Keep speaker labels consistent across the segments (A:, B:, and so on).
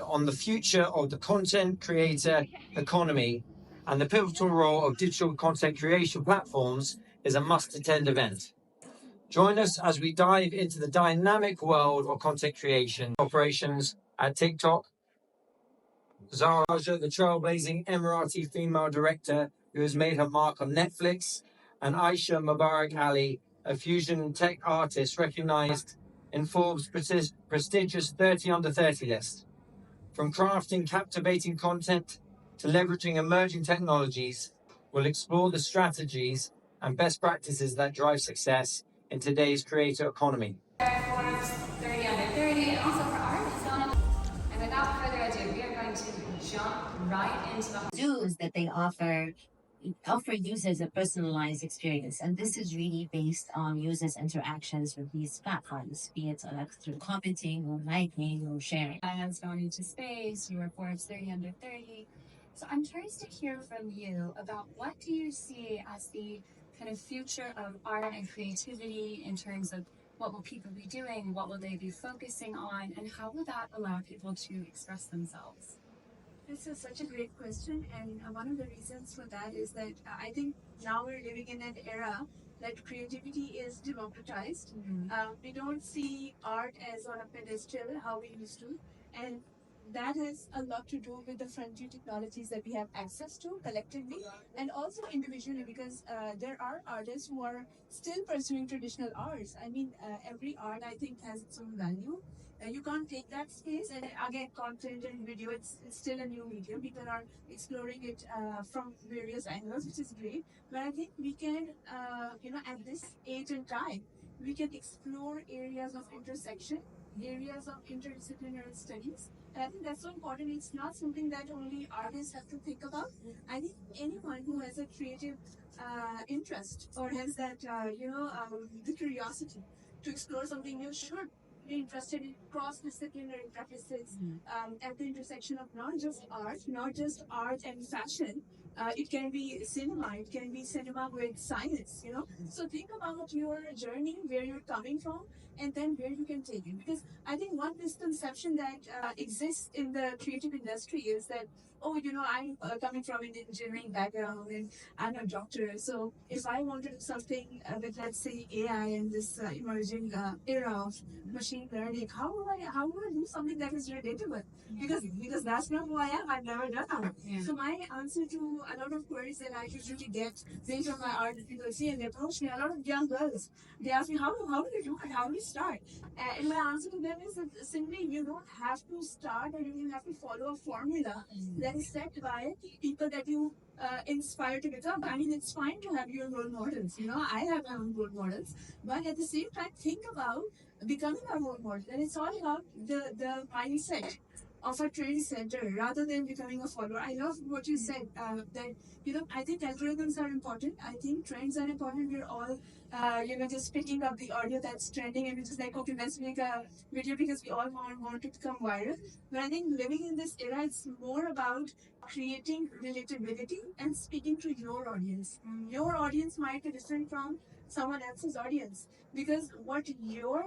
A: On the future of the content creator economy and the pivotal role of digital content creation platforms is a must-attend event. Join us as we dive into the dynamic world of content creation operations at TikTok. Zara, the trailblazing Emirati female director who has made her mark on Netflix, and Ayesha Mubarak Ali, a fusion tech artist recognized in Forbes' prestigious 30 under 30 list. From crafting captivating content to leveraging emerging technologies, we'll explore the strategies and best practices that drive success in today's creator economy.
B: Forbes 30 under 30, and also for art is going up. And without further ado, we are going to jump right into the
C: tools that they offer users a personalized experience, and this is really based on users' interactions with these platforms, be it through commenting or liking or sharing.
D: Science going into space, you were Forbes 30 under 30. So I'm curious to hear from you about what do you see as the kind of future of art and creativity in terms of what will people be doing, what will they be focusing on, and how will that allow people to express themselves?
E: This is such a great question, and one of the reasons for that is that I think now we're living in an era that creativity is democratized. We don't see art as on a pedestal how we used to, and that has a lot to do with the frontier technologies that we have access to collectively and also individually, because there are artists who are still pursuing traditional arts. I mean, every art I think has its own value. You can't take that space, and again, content and video, it's still a new medium. People are exploring it from various angles, which is great. But I think we can, at this age and time, we can explore areas of intersection, areas of interdisciplinary studies. And I think that's so important. It's not something that only artists have to think about. I think anyone who has a creative interest or has that, the curiosity to explore something new should be interested in cross-disciplinary practices at the intersection of not just art and fashion. It can be cinema, it can be cinema with science, So think about your journey, where you're coming from, and then where you can take it. Because I think one misconception that exists in the creative industry is that, I'm coming from an engineering background and I'm a doctor. So if I want to do something with, let's say, AI and this emerging era of machine learning, how will I do something that is relatable? Because that's not who I am. I've never done that. Yeah. So my answer to a lot of queries that I usually get based on my art that people see, and they approach me, a lot of young girls, they ask me, how do you do it? How do you start? And my answer to them is that simply you don't have to start, or you don't have to follow a formula that is set by people that you inspire to become. I mean, it's fine to have your role models. I have my own role models, but at the same time, think about becoming a role model. And it's all about the mindset of a trendsetter rather than becoming a follower. I love what you said, that, I think algorithms are important. I think trends are important. We're all, just picking up the audio that's trending and we're just like, okay, let's make a video because we all want to become viral. But I think living in this era, it's more about creating relatability and speaking to your audience. Your audience might be different from someone else's audience, because what your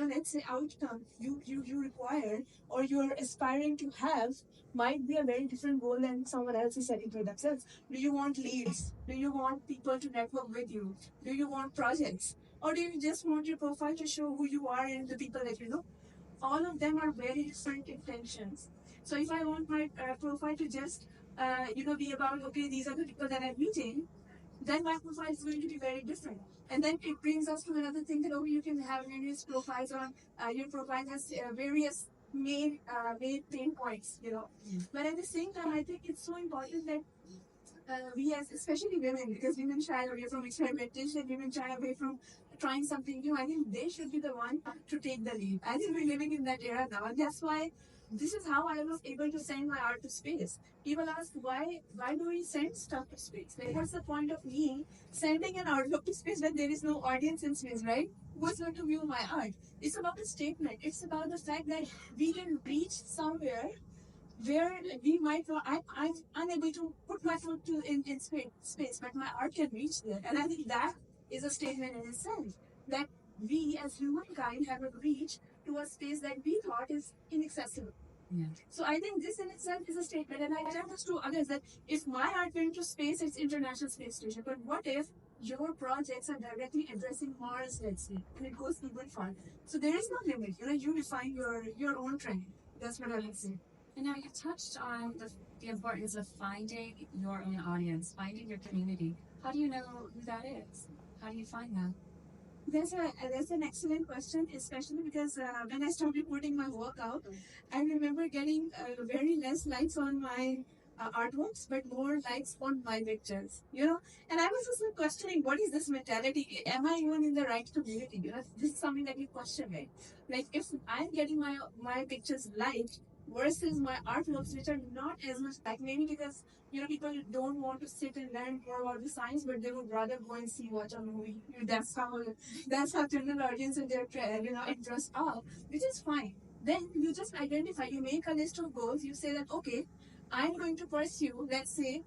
E: let's say outcome you require or you're aspiring to have might be a very different goal than someone else is setting for themselves. Do you want leads? Do you want people to network with you? Do you want projects? Or do you just want your profile to show who you are and the people that you know? All of them are very different intentions. So if I want my profile to just be about, okay, these are the people that I'm meeting, then my profile is going to be very different. And then it brings us to another thing that, you can have various profiles on, your profile has various main pain points, But at the same time, I think it's so important that we as, especially women, because women shy away from experimentation, women shy away from trying something new. I think they should be the one to take the lead. I think we're living in that era now, and that's why this is how I was able to send my art to space. People ask, why do we send stuff to space? Like, what's the point of me sending an artwork to space when there is no audience in space, right? Who's going to view my art? It's about a statement. It's about the fact that we can reach somewhere where we might not, I'm unable to put my foot in space, but my art can reach there. And I think that is a statement in itself, that we as humankind have a reach to a space that we thought is inaccessible.
D: Yeah.
E: So I think this in itself is a statement, and I tell this to others that if my art went to space, it's International Space Station. But what if your projects are directly addressing Mars, let's say, and it goes even far? So there is no limit. You define your own trend. That's what I would say.
D: And now you touched on the importance of finding your own audience, finding your community. How do you know who that is? How do you find them?
E: That's an excellent question, especially because when I started putting my work out, I remember getting very less likes on my artworks, but more likes on my pictures. And I was just questioning, what is this mentality? Am I even in the right community? This is something that you question, right? Like if I'm getting my pictures liked versus my artworks, which are not as much like, maybe because people don't want to sit and learn more about the science, but they would rather go and watch a movie. That's how general audience and their interests are, which is fine. Then you just identify, you make a list of goals. You say that, okay, I'm going to pursue, let's say,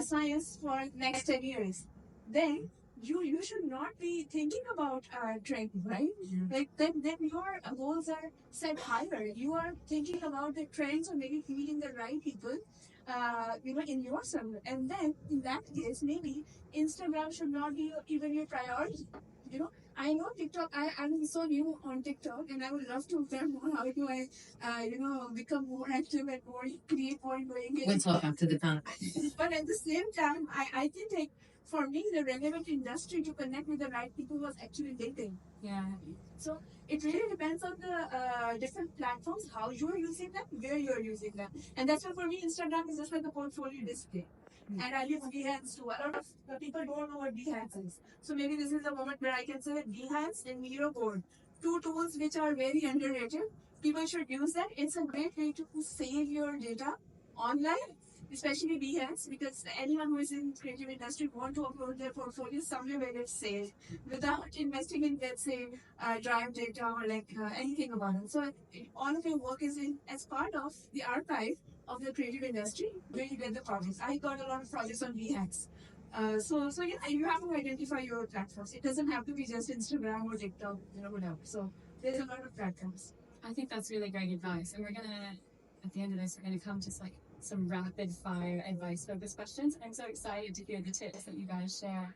E: science for next 10 years. Then you should not be thinking about training, right? Like then your goals are set higher. You are thinking about the trends or maybe meeting the right people, in your circle. And then in that case, maybe Instagram should not be even your priority. I know TikTok. I'm so new on TikTok, and I would love to learn more. How do I, become more active and more create more engagement?
C: We'll talk after the panel.
E: But at the same time, I think like for me, the relevant industry to connect with the right people was actually LinkedIn.
D: Yeah.
E: So it really depends on the different platforms, how you're using them, where you're using them. And that's why for me, Instagram is just like a portfolio display. And I use Behance too. A lot of people don't know what Behance is. So maybe this is a moment where I can say that Behance and Miro Board, two tools which are very underrated. People should use that. It's a great way to save your data online, especially Behance, because anyone who is in creative industry want to upload their portfolio somewhere where it's safe without investing in, let's say, drive data or like anything about it. So all of your work is in as part of the archive of the creative industry where you get the projects. I got a lot of projects on Behance. So yeah, you have to identify your platforms. It doesn't have to be just Instagram or TikTok, whatever. So there's a lot of platforms.
D: I think that's really great advice. And we're gonna, at the end of this, we're gonna come to like some rapid fire advice focused questions. I'm so excited to hear the tips that you guys share.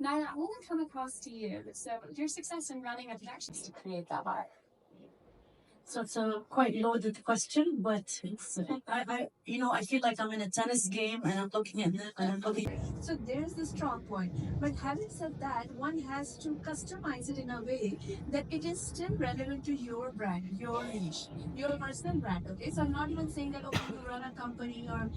D: Naila, I want to come across to you. So your success in running a production to create that art.
C: So it's a quite loaded question, but it's I feel like I'm in a tennis game and I'm looking at it and I'm looking.
E: So there's the strong point. But having said that, one has to customize it in a way that it is still relevant to your brand, your niche, your personal brand. Okay, so I'm not even saying that okay, you run a company or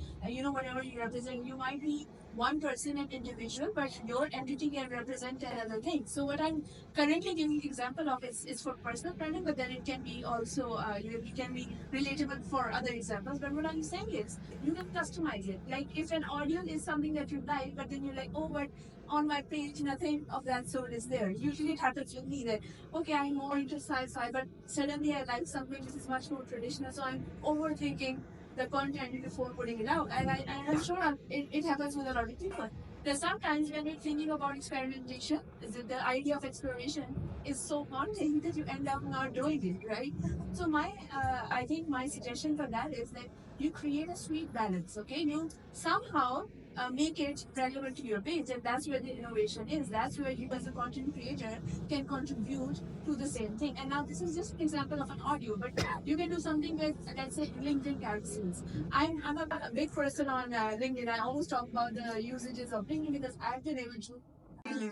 E: whatever you represent. You might be one person and individual, but your entity can represent another thing. So what I'm currently giving example of is for personal branding, but then it can be also it can be relatable for other examples. But what I'm saying is you can customize it. Like if an audio is something that you like, but then you're like, oh, but on my page nothing of that sort is there. Usually it happens with me that okay, I'm more into sci-fi, but suddenly I like something which is much more traditional, so I'm overthinking the content before putting it out. And I'm sure it happens with a lot of people. There's sometimes when you're thinking about experimentation, the idea of exploration is so haunting that you end up not doing it, right? So I think my suggestion for that is that you create a sweet balance, okay? You somehow make it relevant to your page, and that's where the innovation is. That's where you, as a content creator, can contribute to the same thing. And now this is just an example of an audio, but you can do something with, let's say, LinkedIn carousels. I'm a big person on LinkedIn. I always talk about the usages of LinkedIn because I've been able to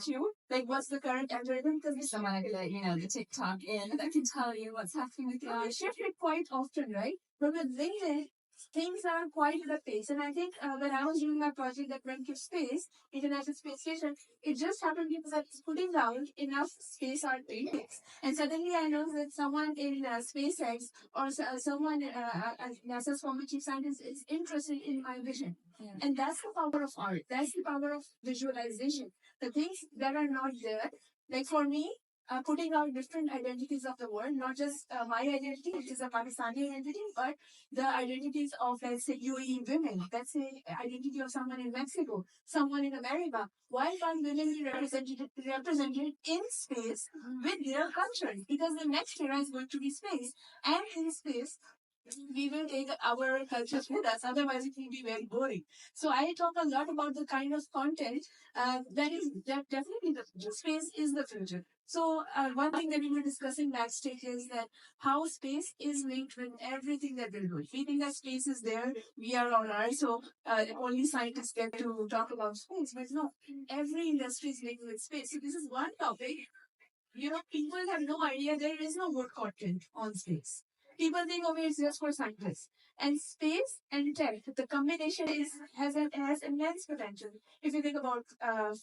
E: you like what's the current algorithm because we
D: Someone like the TikTok in that can tell you what's happening with your art.
E: shift it quite often, right? But with LinkedIn, things are quite at a pace. And I think when I was doing my project that went to space, International Space Station, it just happened because I was putting down enough space art paintings. And suddenly I know that someone in SpaceX or someone NASA's former chief scientist is interested in my vision.
D: Yeah.
E: And that's the power of art. That's the power of visualization. The things that are not there, like for me, putting out different identities of the world, not just my identity, which is a Pakistani identity, but the identities of, let's say, UAE women, let's say, identity of someone in Mexico, someone in America. Why can't women be represented in space with their culture? Because the next era is going to be space, and in space, we will take our cultures with us. Otherwise, it will be very boring. So I talk a lot about the kind of content that definitely the space is the future. So one thing that we were discussing backstage is that how space is linked with everything that we're doing. We think that space is there, we are on Earth, so only scientists get to talk about space. But no, every industry is linked with space. So this is one topic. People have no idea there is no good content on space. People think, okay, it's just for scientists. And space and tech, the combination has immense potential. If you think about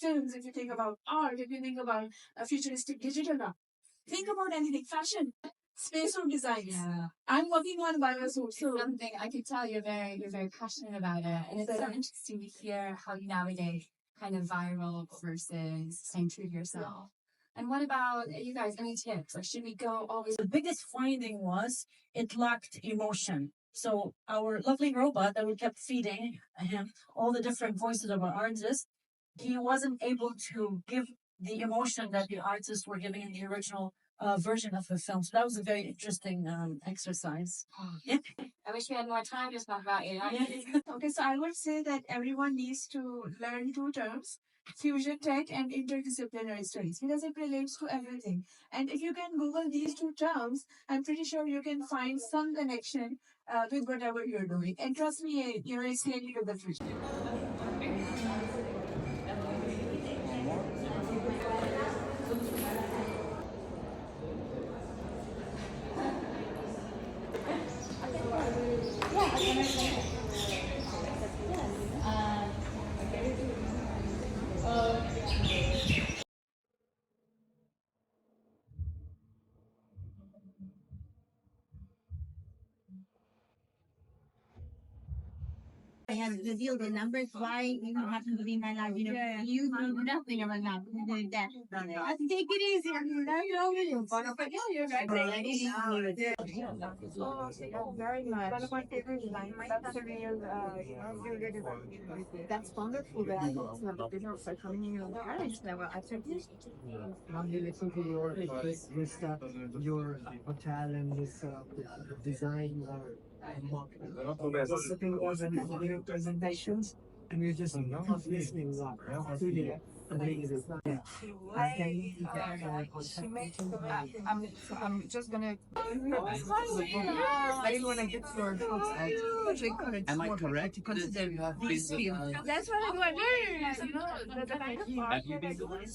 E: films, if you think about art, if you think about futuristic digital art, think about anything, fashion, spacesuit designs.
D: Yeah.
E: I'm working on biosuit, so
D: Something I can tell you're very passionate about it, and it's so interesting to hear how you navigate kind of viral versus staying true to yourself. And what about you guys? Any tips? Or should we go always?
F: The biggest finding was it lacked emotion. So our lovely robot that we kept feeding him all the different voices of our artists, he wasn't able to give the emotion that the artists were giving in the original version of the film. So that was a very interesting exercise. Yeah.
D: I wish we had more time to talk about AI.
E: okay, so I would say that everyone needs to learn two terms: fusion tech and interdisciplinary studies, because it relates to everything. And if you can Google these two terms, I'm pretty sure you can find some connection with whatever you're doing. And trust me, it's linked to the future.
C: I have revealed the numbers. Why you happen to be in my life? You know nothing about that. Take it easy.
E: Very much. One of my favorite designs. That's the real, that's wonderful. That I got some of the business by coming in on Paris now. I think
G: Now you listen to your hotel and this design marketing. Sitting on presentations and you're just not listening to the amazing.
E: I'm just gonna. I didn't want to get your
G: Am I correct? Consider you have
E: these fields. That's what I'm going to do.
G: Have you been going?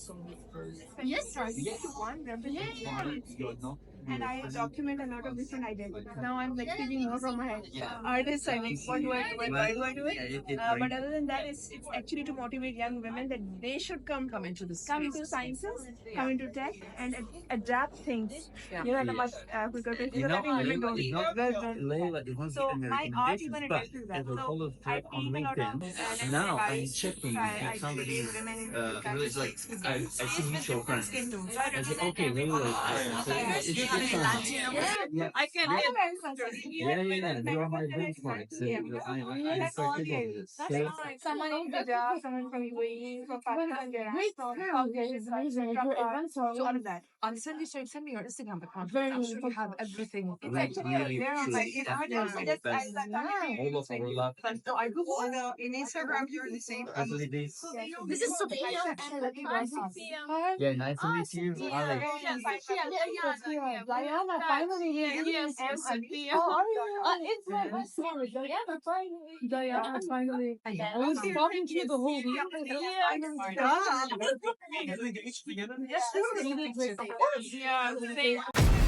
E: Yes, sir. Yeah. And I document a lot of different identities. Now I'm like thinking more from my artist side, like what do I do and why do I do it? But other than that, it's actually to motivate young women that they should come into the come into sciences, come into tech, and adapt things. At a much quicker pace. Because I think women don't. So my art even addresses that. So I take a lot of
G: And now I'm checking if somebody was like, I see mutual friends. I said, okay, maybe like,
E: yeah. I can.
G: yeah, you are my benchmark. So I'm expecting this.
E: Someone in India, someone from UAE, from Pakistan, so all of that.
H: On Sunday, send me your Instagram account. I'm sure you have everything.
E: It's actually there on my
G: All of our love.
H: So I go on in Instagram. You're the same.
C: This is Sophia.
G: Yeah, nice to meet you, Alex.
E: Diana, finally here. Yes, how are you? It's my first time. Diana, finally. Diana, finally. I was talking to you the whole week. Yeah.
H: Yeah.